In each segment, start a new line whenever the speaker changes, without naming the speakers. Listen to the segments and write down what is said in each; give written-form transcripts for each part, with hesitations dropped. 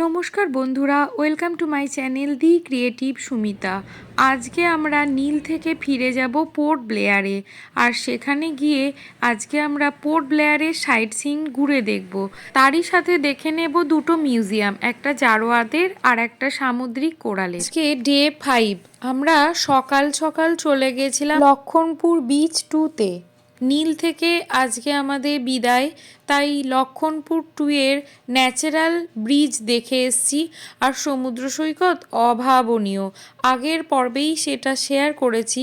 নমস্কার বন্ধুরা, welcome to my channel the creative Sumita. আজকে আমরা নীল থেকে ফিরে যাব পোর্ট ব্লেয়ারে, আর সেখানে গিয়ে আজকে আমরা পোর্ট ব্লেয়ারের সাইট সিইং ঘুরে দেখব। তারই সাথে দেখে নেব দুটো মিউজিয়াম, একটা জারোয়াদের আর একটা সামুদ্রিক কোরালের। আজকে ডে 5, আমরা সকাল সকাল চলে গেছিলাম লক্ষণপুর বিচ 2-তে। নীল থেকে আজকে আমাদের বিদায়, তাই লক্ষণপুর 2 এর ন্যাচারাল ব্রিজ দেখে এসছি। আর সমুদ্র সৈকত অভাবনীয়, আগের পর্বেই সেটা শেয়ার করেছি।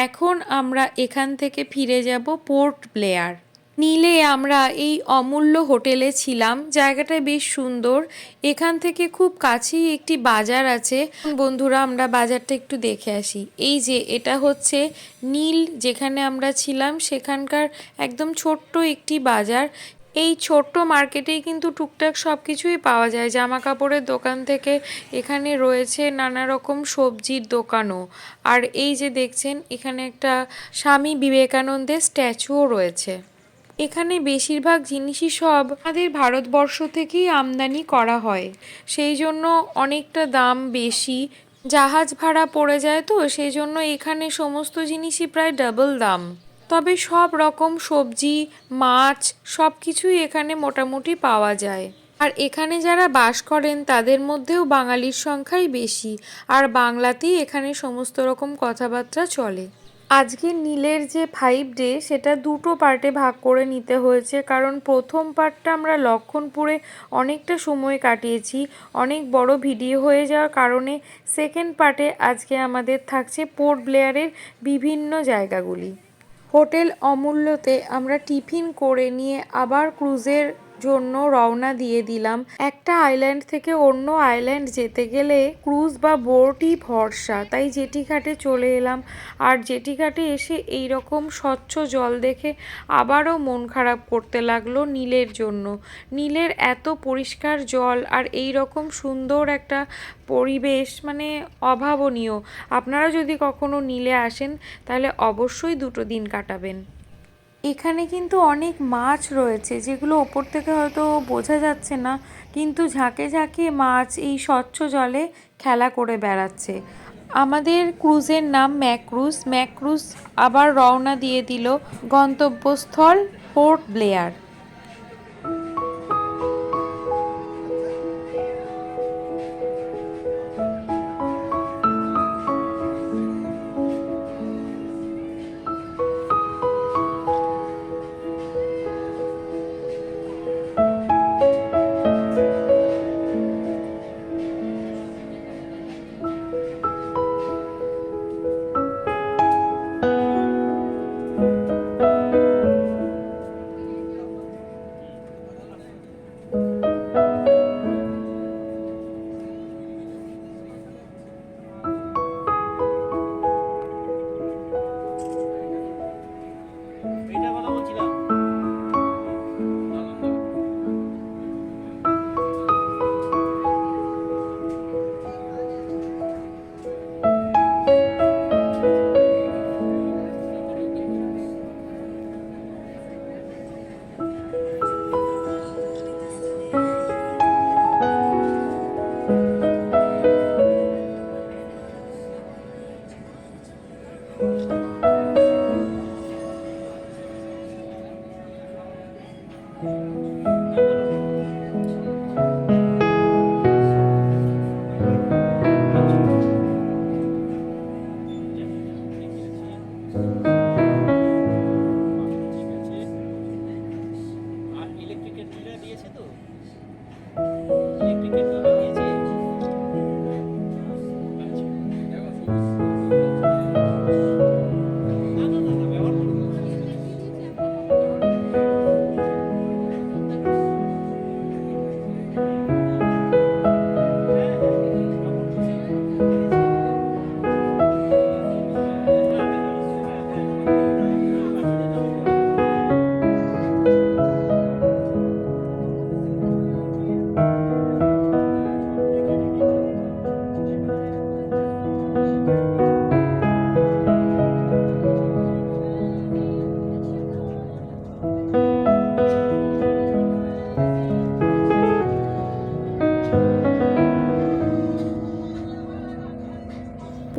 এখন আমরা এখান থেকে ফিরে যাব পোর্ট ব্লেয়ার। নীলে আমরা এই অমূল্য হোটেলে ছিলাম, জায়গাটা বেশ সুন্দর। এখান থেকে খুব কাছেই একটি বাজার আছে। বন্ধুরা, আমরা বাজারটা একটু দেখে আসি। এই যে এটা হচ্ছে নীল, যেখানে আমরা ছিলাম সেখানকার একদম ছোট্ট একটি বাজার। এই ছোট্ট মার্কেটেই কিন্তু টুকটাক সব কিছুই পাওয়া যায়, জামা কাপড়ের দোকান থেকে এখানে রয়েছে নানা রকম সবজির দোকানও। আর এই যে দেখছেন, এখানে একটা স্বামী বিবেকানন্দের স্ট্যাচুও রয়েছে। এখানে বেশিরভাগ জিনিসই সব আমাদের ভারতবর্ষ থেকেই আমদানি করা হয়, সেই জন্য অনেকটা দাম বেশি। জাহাজ ভাড়া পড়ে যায়, তো সেই জন্য এখানে সমস্ত জিনিসই প্রায় ডাবল দাম। তবে সব রকম সবজি, মাছ সব কিছুই এখানে মোটামুটি পাওয়া যায়। আর এখানে যারা বাস করেন তাদের মধ্যেও বাঙালির সংখ্যাই বেশি, আর বাংলাতেই এখানে সমস্ত রকম কথাবার্তা চলে। আজকের নীলের যে 5 ডে, সেটা দুটো পার্টে ভাগ করে নিতে হয়েছে, কারণ প্রথম পার্টটা আমরা লক্ষণপুরে অনেকটা সময় কাটিয়েছি, অনেক বড় ভিডিও হয়ে যাওয়ার কারণে সেকেন্ড পার্টে আজকে আমাদের থাকছে পোর্ট ব্লেয়ারের বিভিন্ন জায়গাগুলি। হোটেল অমূল্যতে আমরা টিফিন করে নিয়ে আবার ক্রুজের জন্য রওনা দিয়ে দিলাম। একটা আইল্যান্ড থেকে অন্য আইল্যান্ড যেতে গেলে ক্রুজ বা বোটই ভরসা, তাই জেটিঘাটে চলে এলাম। আর জেটিঘাটে এসে এই রকম স্বচ্ছ জল দেখে আবারও মন খারাপ করতে লাগলো নীলের জন্য। নীলের এত পরিষ্কার জল আর এই রকম সুন্দর একটা পরিবেশ, মানে অভাবনীয়। আপনারা যদি কখনো নীলে আসেন তাহলে অবশ্যই 2 দিন কাটাবেন। এখানে কিন্তু অনেক মাছ রয়েছে, যেগুলো ওপর থেকে হয়তো বোঝা যাচ্ছে না, কিন্তু ঝাঁকে ঝাঁকে মাছ এই স্বচ্ছ জলে খেলা করে বেড়াচ্ছে। আমাদের ক্রুজের নাম ম্যাক্রুজ আবার রওনা দিয়ে দিল গন্তব্যস্থল পোর্ট ব্লেয়ার।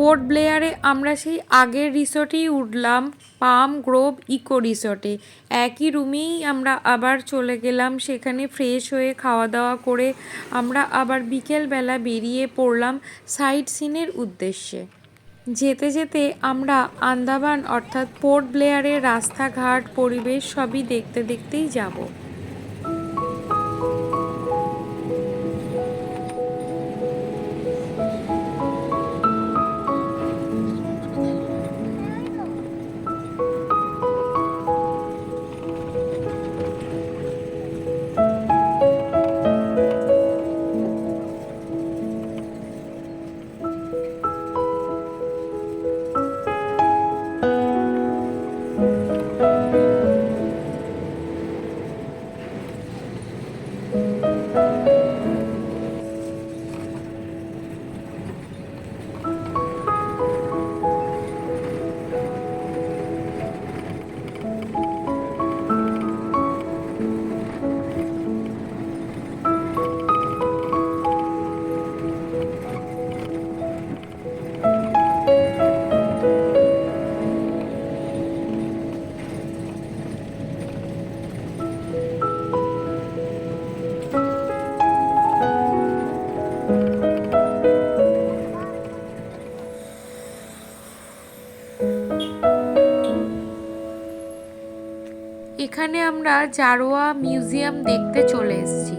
পোর্ট ব্লেয়ারে আমরা সেই আগের রিসর্টেই উঠলাম, পাম গ্রোভ ইকো রিসর্টে। একই রুমেই আমরা আবার চলে গেলাম, সেখানে ফ্রেশ হয়ে খাওয়া দাওয়া করে আমরা আবার বিকেলবেলা বেরিয়ে পড়লাম সাইট সিনের উদ্দেশ্যে। যেতে যেতে আমরা আন্দামান অর্থাৎ পোর্ট ব্লেয়ারের রাস্তাঘাট পরিবেশ সবই দেখতে দেখতেই যাব। এখানে আমরা জারোয়া মিউজিয়াম দেখতে চলে এসেছি।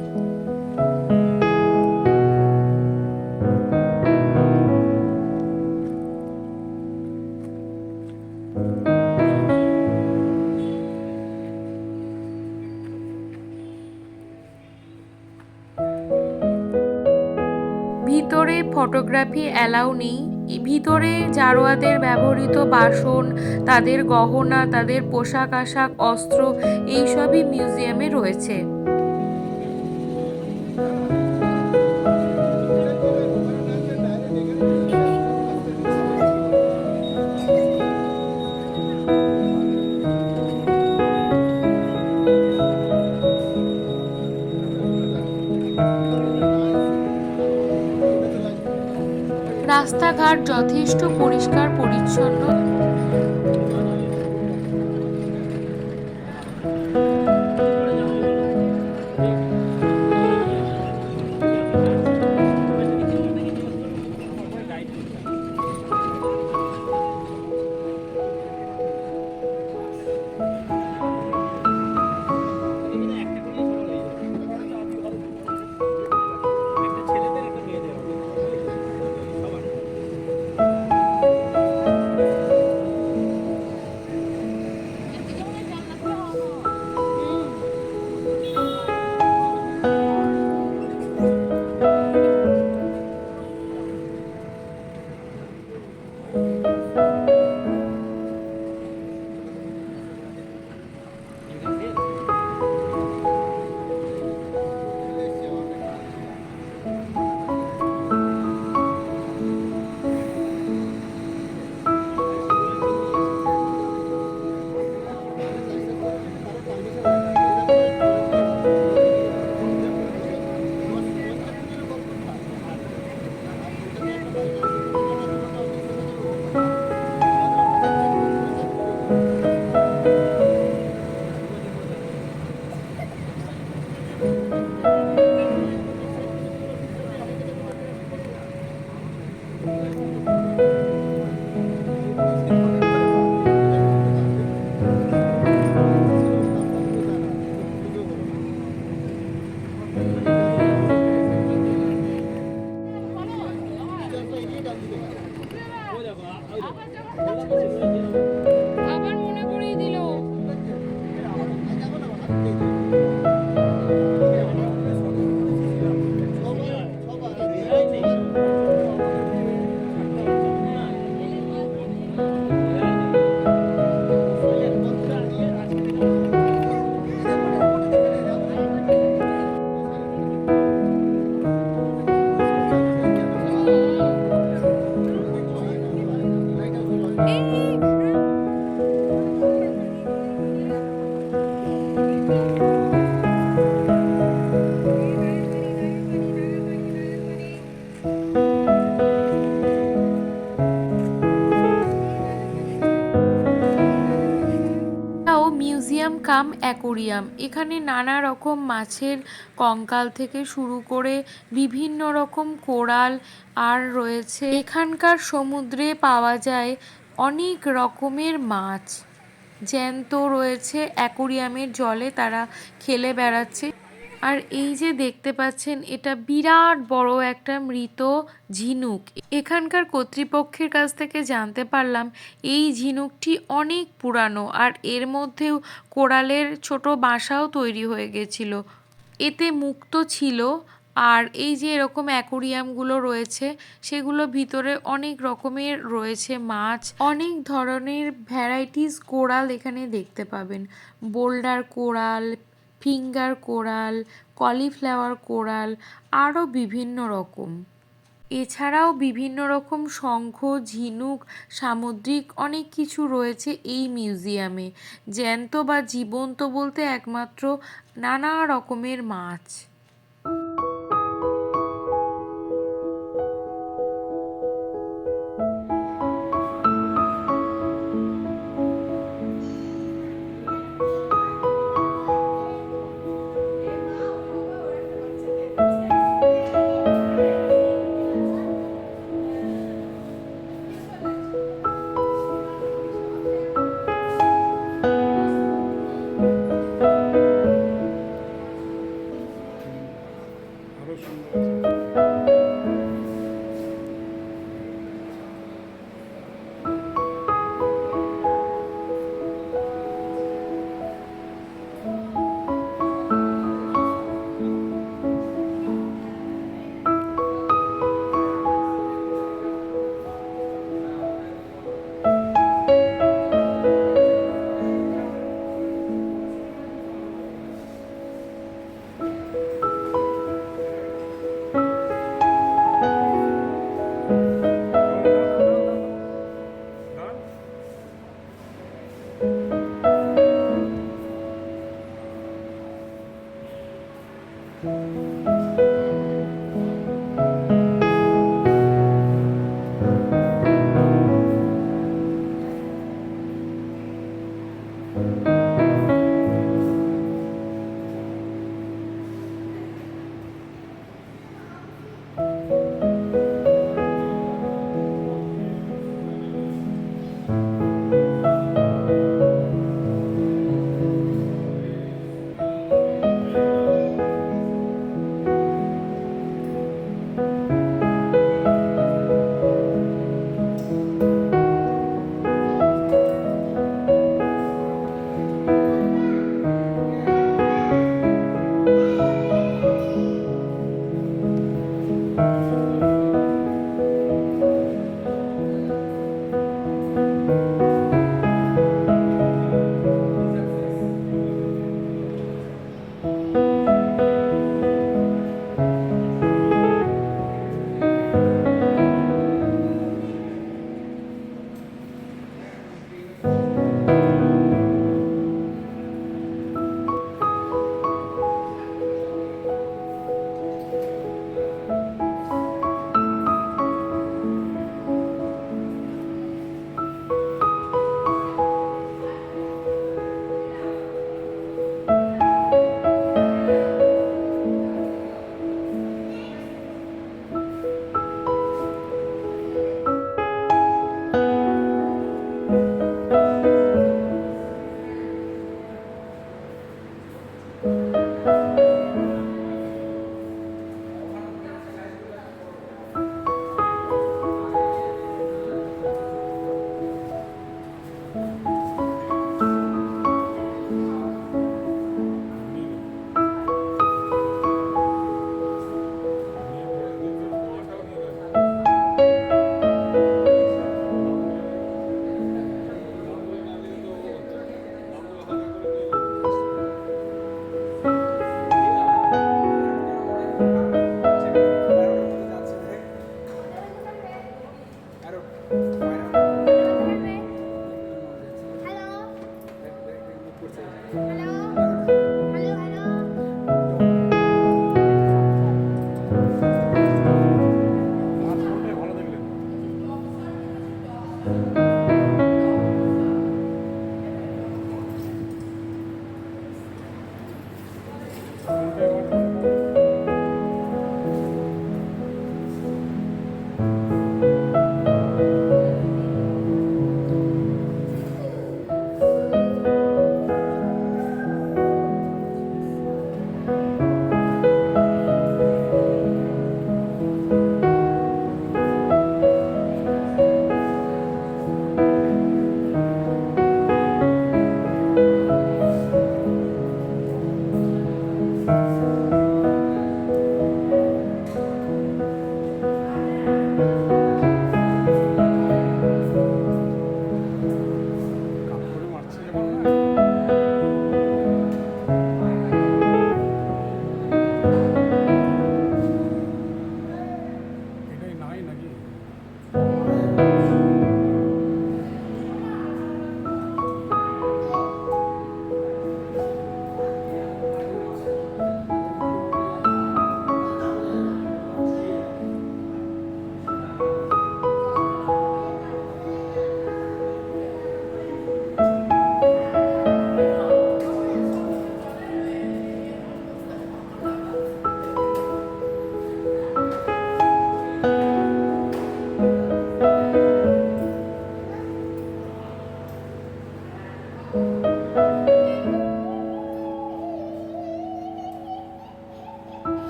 ভিতরে ফটোগ্রাফি অ্যালাউ নেই। ভিতরে জারোয়াদের ব্যবহৃত বাসন, তাদের গহনা, তাদের পোশাক আশাক, অস্ত্র এইসবই মিউজিয়ামে রয়েছে। রাস্তাঘাট যথেষ্ট পরিষ্কার পরিচ্ছন্ন। আবার মনে করিয়ে দিল। নাম অ্যাকোরিয়াম। এখানে নানা রকম মাছের কঙ্কাল থেকে শুরু করে বিভিন্ন রকম কোরাল আর রয়েছে। এখানকার সমুদ্রে পাওয়া যায় অনেক রকমের মাছ, জ্যান্ত রয়েছে অ্যাকোরিয়ামের জলে, তারা খেলে বেড়াচ্ছে। আর এই যে দেখতে পাচ্ছেন, এটা বিরাট বড় একটা মৃত ঝিনুক। এখানকার কর্তৃপক্ষের কাছ থেকে জানতে পারলাম এই ঝিনুকটি অনেক পুরানো, আর এর মধ্যেও কোরালের ছোট বাসাও তৈরি হয়ে গেছিল, এতে মুক্ত ছিল। আর এই যে এরকম অ্যাকোরিয়ামগুলো রয়েছে, সেগুলো ভিতরে অনেক রকমের রয়েছে মাছ, অনেক ধরনের ভ্যারাইটিস কোরাল এখানে দেখতে পাবেন। Boulder coral, finger coral, cauliflower coral, আরও বিভিন্ন রকম। এছাড়াও বিভিন্ন রকম শঙ্খ, ঝিনুক, সামুদ্রিক অনেক কিছু রয়েছে এই মিউজিয়ামে। জ্যান্ত বা জীবন্ত বলতে একমাত্র নানা রকমের মাছ।
আরো সুন্দর আছে।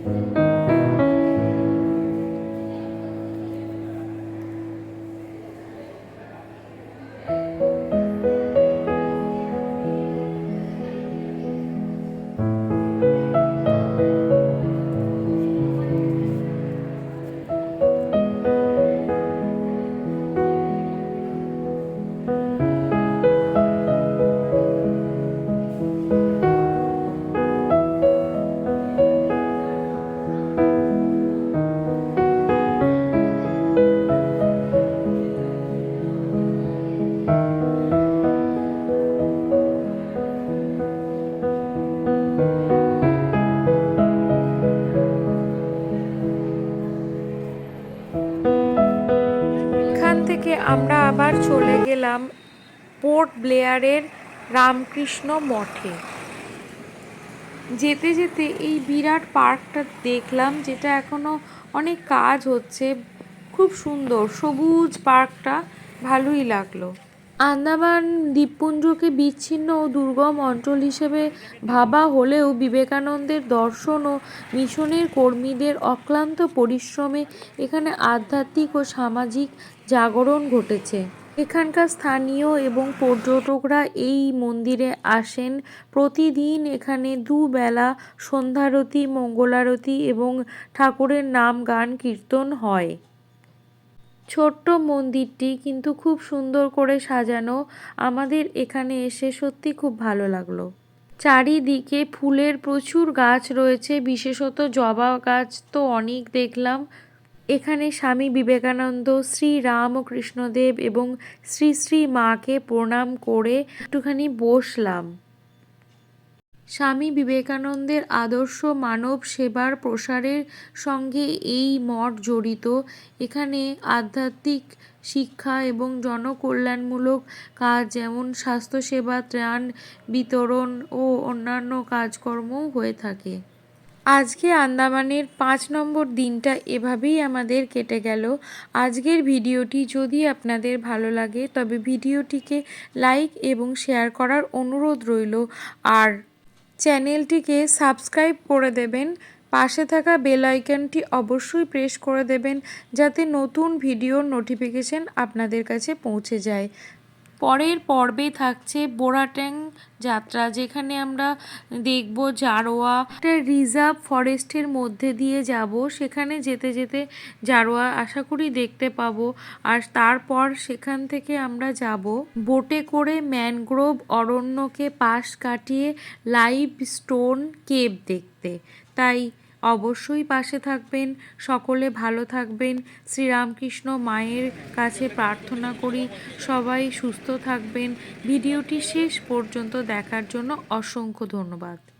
এখান থেকে আমরা আবার চলে গেলাম পোর্ট ব্লেয়ারের রামকৃষ্ণ মঠে। যেতে যেতে এই বিরাট পার্কটা দেখলাম, যেটা এখনো অনেক কাজ হচ্ছে। খুব সুন্দর সবুজ পার্কটা, ভালোই লাগলো। আন্দামান দ্বীপপুঞ্জকে বিচ্ছিন্ন ও দুর্গম অঞ্চল হিসেবে ভাবা হলেও বিবেকানন্দের দর্শন ও মিশনের কর্মীদের অক্লান্ত পরিশ্রমে এখানে আধ্যাত্মিক ও সামাজিক জাগরণ ঘটেছে। এখানকার স্থানীয় এবং পর্যটকরা এই মন্দিরে আসেন প্রতিদিন। এখানে দুবেলা সন্ধ্যারতি, মঙ্গলারতি এবং ঠাকুরের নাম গান কীর্তন হয়। ছোট্ট মন্দিরটি কিন্তু খুব সুন্দর করে সাজানো। আমাদের এখানে এসে সত্যি খুব ভালো লাগলো। চারিদিকে ফুলের প্রচুর গাছ রয়েছে, বিশেষত জবা গাছ তো অনেক দেখলাম। এখানে স্বামী বিবেকানন্দ, শ্রী রামকৃষ্ণদেব এবং শ্রী শ্রী মাকে প্রণাম করে একটুখানি বসলাম। স্বামী বিবেকানন্দের আদর্শ মানব সেবার প্রসারের সঙ্গে এই মঠ জড়িত। এখানে আধ্যাত্মিক শিক্ষা এবং জনকল্যাণমূলক কাজ যেমন স্বাস্থ্যসেবা, ত্রাণ বিতরণ ও অন্যান্য কাজকর্মও হয়ে থাকে। আজকে আন্দামানের 5 নম্বর দিনটা এভাবেই আমাদের কেটে গেল। আজকের ভিডিওটি যদি আপনাদের ভালো লাগে তবে ভিডিওটিকে লাইক এবং শেয়ার করার অনুরোধ রইল। আর চ্যানেলটিকে সাবস্ক্রাইব করে দেবেন। পাশে থাকা বেল আইকনটি অবশ্যই প্রেস করে দেবেন, যাতে নতুন ভিডিওর নোটিফিকেশন আপনাদের কাছে পৌঁছে যায়। পরের পর্বে থাকছে বোরাট্যাং যাত্রা, যেখানে আমরা দেখব জারোয়া। একটা রিজার্ভ ফরেস্টের মধ্যে দিয়ে যাব। সেখানে যেতে যেতে জারোয়া আশা করি দেখতে পাবো। আর তারপর সেখান থেকে আমরা যাব বোটে করে ম্যানগ্রোভ অরণ্যকে পাশ কাটিয়ে লাইভ স্টোন কেভ দেখতে। তাই অবশ্যই পাশে থাকবেন। সকলে ভালো থাকবেন। শ্রীরামকৃষ্ণ মায়ের কাছে প্রার্থনা করি সবাই সুস্থ থাকবেন। ভিডিওটি শেষ পর্যন্ত দেখার জন্য অসংখ্য ধন্যবাদ।